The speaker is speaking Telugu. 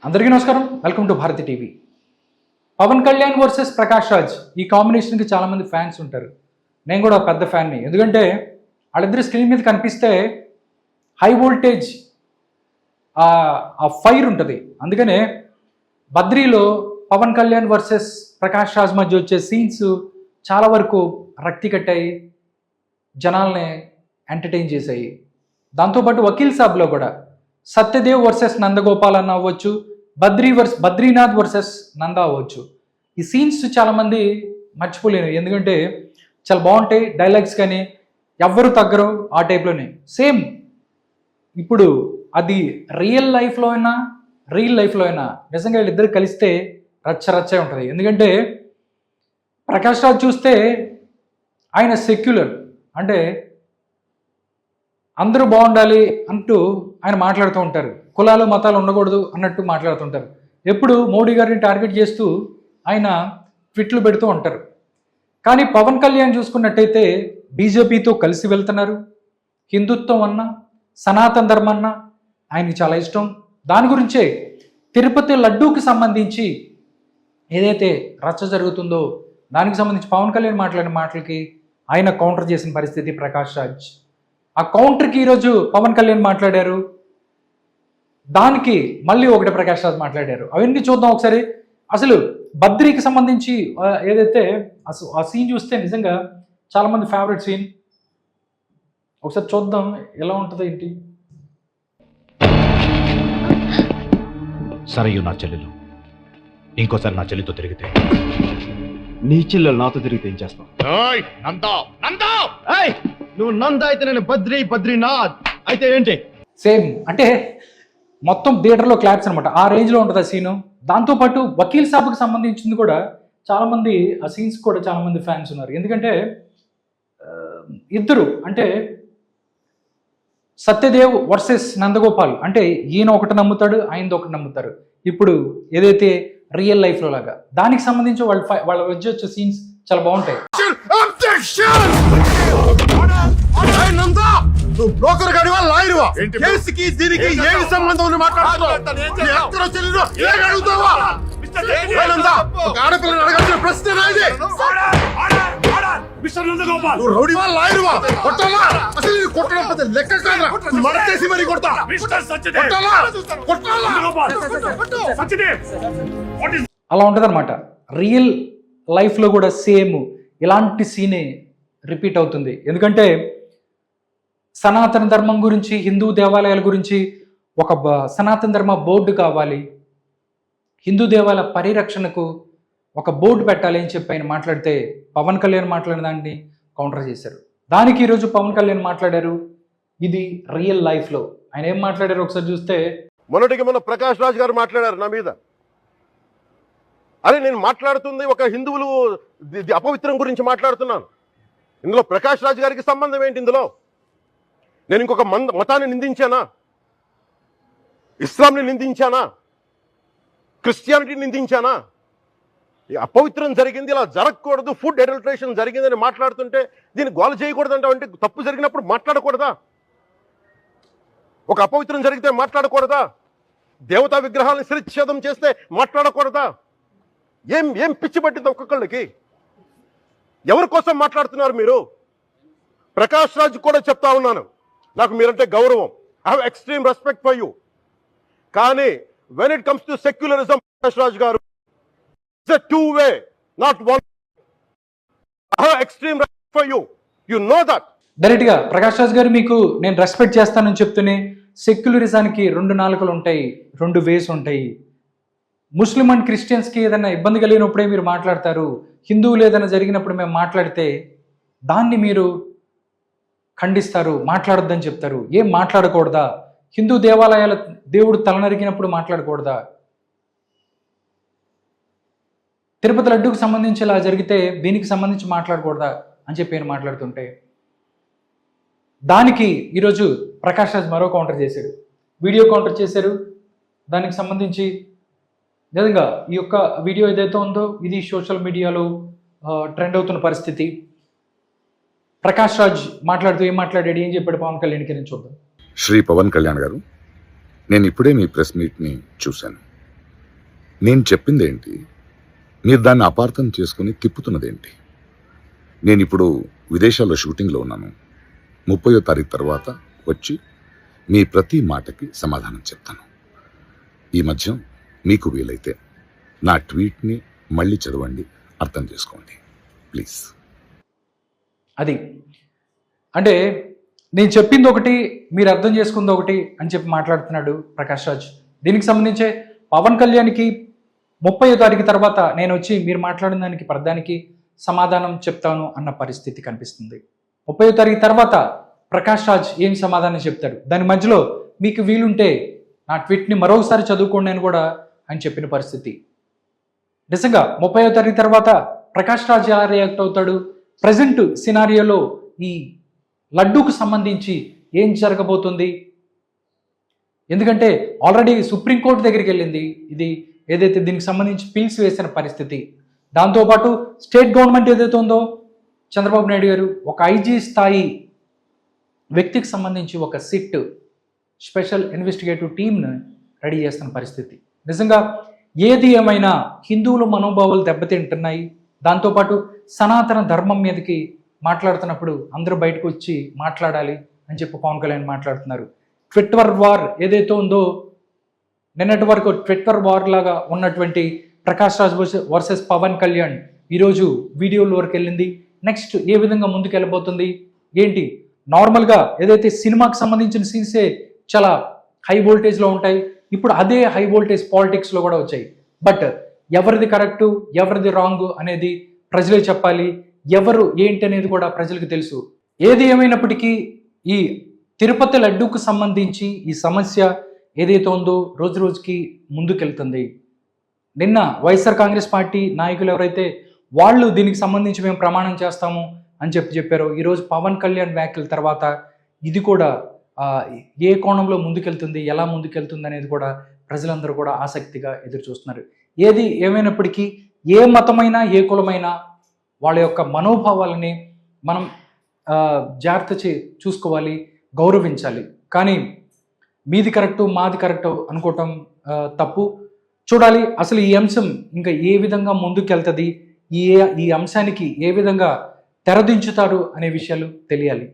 అందరికీ నమస్కారం. Welcome to Bharati TV. Pawan Kalyan versus Prakash Raj ఈ కాంబినేషన్కి చాలామంది ఫ్యాన్స్ ఉంటారు. నేను కూడా పెద్ద ఫ్యాన్ని. ఎందుకంటే వాళ్ళిద్దరు స్క్రీన్ మీద కనిపిస్తే హై వోల్టేజ్ ఆ ఫైర్ ఉంటుంది. అందుకనే బద్రీలో పవన్ కళ్యాణ్ వర్సెస్ ప్రకాష్ రాజ్ మధ్య వచ్చే సీన్స్ చాలా వరకు రక్తి కట్టాయి, జనాల్ని ఎంటర్టైన్ చేశాయి. దాంతోపాటు వకీల్ సాబ్లో కూడా సత్యదేవ్ వర్సెస్ నందగోపాల్ అన్న అవ్వచ్చు, బద్రీనాథ్ వర్సెస్ నంద అవ్వచ్చు. ఈ సీన్స్ చాలామంది మర్చిపోలేను. ఎందుకంటే చాలా బాగుంటాయి డైలాగ్స్, కానీ ఎవ్వరు తగ్గరు ఆ టైప్లోనే. సేమ్ ఇప్పుడు అది రియల్ లైఫ్లో అయినా నిజంగా వీళ్ళిద్దరు కలిస్తే రచ్చే ఉంటుంది. ఎందుకంటే ప్రకాష్ రాజ్ చూస్తే ఆయన సెక్యులర్, అంటే అందరూ బాగుండాలి అంటూ ఆయన మాట్లాడుతూ ఉంటారు. కులాలు మతాలు ఉండకూడదు అన్నట్టు మాట్లాడుతుంటారు. ఎప్పుడు మోడీ గారిని టార్గెట్ చేస్తూ ఆయన ట్వీట్లు పెడుతూ ఉంటారు. కానీ పవన్ కళ్యాణ్ చూసుకున్నట్టయితే బీజేపీతో కలిసి వెళ్తున్నారు. హిందుత్వం అన్నా సనాతన ధర్మం అన్నా ఆయనకి చాలా ఇష్టం. దాని గురించే తిరుపతి లడ్డూకి సంబంధించి ఏదైతే రచ్చ జరుగుతుందో దానికి సంబంధించి పవన్ కళ్యాణ్ మాట్లాడిన మాటలకి ఆయన కౌంటర్ చేసిన పరిస్థితి ప్రకాష్ రాజ్. ఆ కౌంటర్కి ఈరోజు పవన్ కళ్యాణ్ మాట్లాడారు, దానికి మళ్ళీ ఒకటి ప్రకాష్ రాజ్ మాట్లాడారు. అవన్నీ చూద్దాం ఒకసారి. అసలు బద్రీకి సంబంధించి ఏదైతే ఆ సీన్ చూస్తే నిజంగా చాలామంది ఫేవరెట్ సీన్. ఒకసారి చూద్దాం ఎలా ఉంటుందో ఏంటి. సరయ్యు నా చెల్లెలు ఇంకోసారి నా చెల్లితో తిరిగితే, నీ చెల్లెలు నాతో తిరిగితే ఏం చేస్తావు? నువ్వు నంద అయితే నేను బద్రీనాథ్ అయితే ఏంటి? సేమ్ అంటే మొత్తం థియేటర్లో క్లాప్స్ అనమాట. ఆ రేంజ్లో ఉంటుంది ఆ సీను. దాంతోపాటు వకీల్ సాబ్కి సంబంధించింది కూడా చాలామంది, ఆ సీన్స్ కూడా చాలామంది ఫ్యాన్స్ ఉన్నారు. ఎందుకంటే ఇద్దరు అంటే సత్యదేవ్ వర్సెస్ నందగోపాల్, అంటే ఈయన ఒకటి నమ్ముతాడు, ఆయనది ఒకటి నమ్ముతారు. ఇప్పుడు ఏదైతే రియల్ లైఫ్లో లాగా దానికి సంబంధించి వాళ్ళ మధ్య వచ్చే సీన్స్ చాలా బాగుంటాయి. నువ్వు బ్రోకర్ గడివా లాయరువా? కేసుకి దీనికి ఏమి సంబంధం ఉంది? అడుగుతావా? ఆడపిల్లని అడగాల్సిన ప్రశ్న రాయిదే. నువ్వు రౌడీవా లాయరువా? కొట్టాలా? అసలు ఇది కొట్టడం పెద్ద లెక్క కాదా? మడతేసి మరి కొడతా. అలా ఉంటుంది అనమాట. రియల్ లైఫ్లో కూడా సేమ్ ఇలాంటి సీనే రిపీట్ అవుతుంది. ఎందుకంటే సనాతన ధర్మం గురించి, హిందూ దేవాలయాల గురించి ఒక సనాతన ధర్మ బోర్డు కావాలి, హిందూ దేవాలయ పరిరక్షణకు ఒక బోర్డు పెట్టాలి అని చెప్పి ఆయన మాట్లాడితే పవన్ కళ్యాణ్ మాట్లాడిన దాన్ని కౌంటర్ చేశారు. దానికి ఈరోజు పవన్ కళ్యాణ్ మాట్లాడారు. ఇది రియల్ లైఫ్లో ఆయన ఏం మాట్లాడారు ఒకసారి చూస్తే, మొన్న ప్రకాష్ రాజ్ గారు మాట్లాడారు నా మీద. అరే నేను మాట్లాడుతుంది ఒక హిందువులు అపవిత్రం గురించి మాట్లాడుతున్నాను. ఇందులో ప్రకాష్ రాజ్ గారికి సంబంధం ఏంటి? ఇందులో నేను ఇంకొక మతాన్ని నిందించానా? ఇస్లాంని నిందించానా? క్రిస్టియానిటీని నిందించానా? అపవిత్రం జరిగింది, ఇలా జరగకూడదు, ఫుడ్ అడల్టరేషన్ జరిగిందని మాట్లాడుతుంటే దీన్ని గోల చేయకూడదు అంటే తప్పు జరిగినప్పుడు మాట్లాడకూడదా? ఒక అపవిత్రం జరిగితే మాట్లాడకూడదా? దేవతా విగ్రహాలను శిరచ్ఛేదం చేస్తే మాట్లాడకూడదా? ఏం పిచ్చి పట్టింది ఒక్కొక్కళ్ళకి? ఎవరి కోసం మాట్లాడుతున్నారు మీరు? ప్రకాష్ రాజ్ కూడా చెప్తా ఉన్నాను, నాకు మీరంటే గౌరవం. I have extreme respect for you. కానీ when it comes to secularism, Prakash Raj గారు, it's a two way, not one. I have extreme respect for you, you know that. డైరెక్ట్గా ప్రకాష్ రాజ్ గారు మీకు నేను రెస్పెక్ట్ చేస్తానని చెప్తూనే సెక్యులరిజానికి రెండు నాలుకలు ఉంటాయి, రెండు వేస్ ఉంటాయి. ముస్లిం అండ్ క్రిస్టియన్స్కి ఏదైనా ఇబ్బంది కలిగినప్పుడే మీరు మాట్లాడతారు, హిందువులు ఏదైనా జరిగినప్పుడు మేము మాట్లాడితే దాన్ని మీరు ఖండిస్తారు, మాట్లాడొద్దని చెప్తారు. ఏం మాట్లాడకూడదా? హిందూ దేవాలయాల దేవుడు తలనరికినప్పుడు మాట్లాడకూడదా? తిరుపతి లడ్డూకి సంబంధించి ఇలా జరిగితే దీనికి సంబంధించి మాట్లాడకూడదా అని చెప్పి నేను మాట్లాడుతుంటే, దానికి ఈరోజు ప్రకాష్ రాజ్ మరో కౌంటర్ చేశాడు, వీడియో కౌంటర్ చేశారు. దానికి సంబంధించి నిజంగా ఈ యొక్క వీడియో ఏదైతే ఉందో ఇది సోషల్ మీడియాలో ట్రెండ్ అవుతున్న పరిస్థితి. ప్రకాష్ రాజ్ మాట్లాడుతూ ఏం మాట్లాడాడు, ఏం చెప్పాడు పవన్ కళ్యాణ్కి నేను చూద్దాం. శ్రీ పవన్ కళ్యాణ్ గారు, నేను ఇప్పుడే మీ ప్రెస్ మీట్ని చూశాను. నేను చెప్పిందేంటి? మీరు దాన్ని అపార్థం చేసుకుని తిప్పుతున్నదేంటి? నేను ఇప్పుడు విదేశాల్లో షూటింగ్లో ఉన్నాను. 30వ తారీఖు తర్వాత వచ్చి మీ ప్రతి మాటకి సమాధానం చెప్తాను. ఈ మధ్య మీకు వీలైతే నా ట్వీట్ని మళ్ళీ చదవండి, అర్థం చేసుకోండి ప్లీజ్. అది అంటే నేను చెప్పింది ఒకటి, మీరు అర్థం చేసుకుంది ఒకటి అని చెప్పి మాట్లాడుతున్నాడు ప్రకాష్ రాజ్. దీనికి సంబంధించే పవన్ కళ్యాణ్కి 30వ తారీఖు తర్వాత నేను వచ్చి మీరు మాట్లాడిన దానికి ప్రధానికి సమాధానం చెప్తాను అన్న పరిస్థితి కనిపిస్తుంది. 30వ తారీఖు తర్వాత ప్రకాష్ రాజ్ ఏం సమాధానం చెప్తాడు, దాని మధ్యలో మీకు వీలుంటే నా ట్వీట్ని మరోసారి చదువుకోండి అని కూడా ఆయన చెప్పిన పరిస్థితి. నిజంగా 30వ తారీఖు తర్వాత ప్రకాష్ రాజ్ ఎలా రియాక్ట్ అవుతాడు, ప్రజెంట్ సినారియోలో ఈ లడ్డూకు సంబంధించి ఏం జరగబోతుంది? ఎందుకంటే ఆల్రెడీ సుప్రీంకోర్టు దగ్గరికి వెళ్ళింది ఇది ఏదైతే దీనికి సంబంధించి పిల్స్ వేసిన పరిస్థితి. దాంతోపాటు స్టేట్ గవర్నమెంట్ ఏదైతే ఉందో చంద్రబాబు నాయుడు గారు ఒక ఐజీ స్థాయి వ్యక్తికి సంబంధించి ఒక సిట్ స్పెషల్ ఇన్వెస్టిగేటివ్ టీమ్ను రెడీ చేస్తున్న పరిస్థితి. నిజంగా ఏది ఏమైనా హిందువుల మనోభావాలు దెబ్బతింటున్నాయి. దాంతోపాటు సనాతన ధర్మం మీదకి మాట్లాడుతున్నప్పుడు అందరూ బయటకు వచ్చి మాట్లాడాలి అని చెప్పి పవన్ కళ్యాణ్ మాట్లాడుతున్నారు. ట్విట్టర్ వార్ ఏదైతే ఉందో నిన్నటి వరకు ట్విట్టర్ వార్ లాగా ఉన్నటువంటి ప్రకాష్ రాజ్ వర్సెస్ పవన్ కళ్యాణ్ ఈరోజు వీడియోల వరకు వెళ్ళింది. నెక్స్ట్ ఏ విధంగా ముందుకు వెళ్ళబోతుంది ఏంటి? నార్మల్గా ఏదైతే సినిమాకి సంబంధించిన సీన్సే చాలా హై వోల్టేజ్లో ఉంటాయి, ఇప్పుడు అదే హై వోల్టేజ్ పాలిటిక్స్లో కూడా వచ్చాయి. బట్ ఎవరిది కరెక్టు ఎవరిది రాంగ్ అనేది ప్రజలే చెప్పాలి, ఎవరు ఏంటి అనేది కూడా ప్రజలకు తెలుసు. ఏది ఏమైనప్పటికీ ఈ తిరుపతి లడ్డూకు సంబంధించి ఈ సమస్య ఏదైతే ఉందో రోజు రోజుకి ముందుకెళ్తుంది. నిన్న వైఎస్ఆర్ కాంగ్రెస్ పార్టీ నాయకులు ఎవరైతే వాళ్ళు దీనికి సంబంధించి మేము ప్రమాణం చేస్తాము అని చెప్పారో, ఈరోజు పవన్ కళ్యాణ్ వ్యాఖ్యల తర్వాత ఇది కూడా ఏ కోణంలో ముందుకెళ్తుంది, ఎలా ముందుకెళ్తుంది అనేది కూడా ప్రజలందరూ కూడా ఆసక్తిగా ఎదురు చూస్తున్నారు. ఏది ఏమైనప్పటికీ ఏ మతమైనా ఏ కులమైనా వాళ్ళ యొక్క మనోభావాలని మనం జాగ్రత్త చూసుకోవాలి, గౌరవించాలి. కానీ మీది కరెక్టు మాది కరెక్టు అనుకోవటం తప్పు. చూడాలి అసలు ఈ అంశం ఇంకా ఏ విధంగా ముందుకెళ్తుంది, ఈ అంశానికి ఏ విధంగా తెరదించుతారు అనే విషయాలు తెలియాలి.